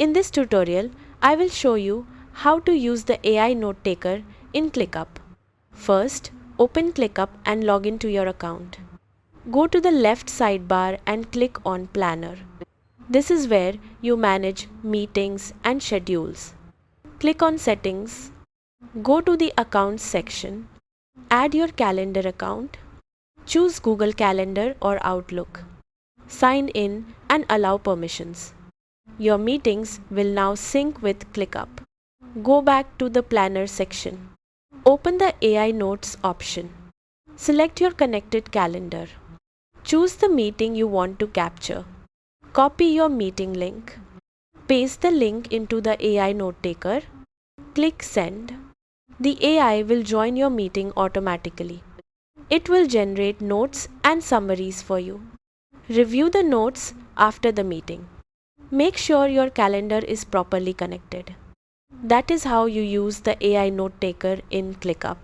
In this tutorial, I will show you how to use the AI note taker in ClickUp. First, open ClickUp and log into your account. Go to the left sidebar and click on Planner. This is where you manage meetings and schedules. Click on Settings. Go to the Accounts section. Add your calendar account. Choose Google Calendar or Outlook. Sign in and allow permissions. Your meetings will now sync with ClickUp. Go back to the Planner section. Open the AI Notes option. Select your connected calendar. Choose the meeting you want to capture. Copy your meeting link. Paste the link into the AI note taker. Click Send. The AI will join your meeting automatically. It will generate notes and summaries for you. Review the notes after the meeting. Make sure your calendar is properly connected. That is how you use the AI note taker in ClickUp.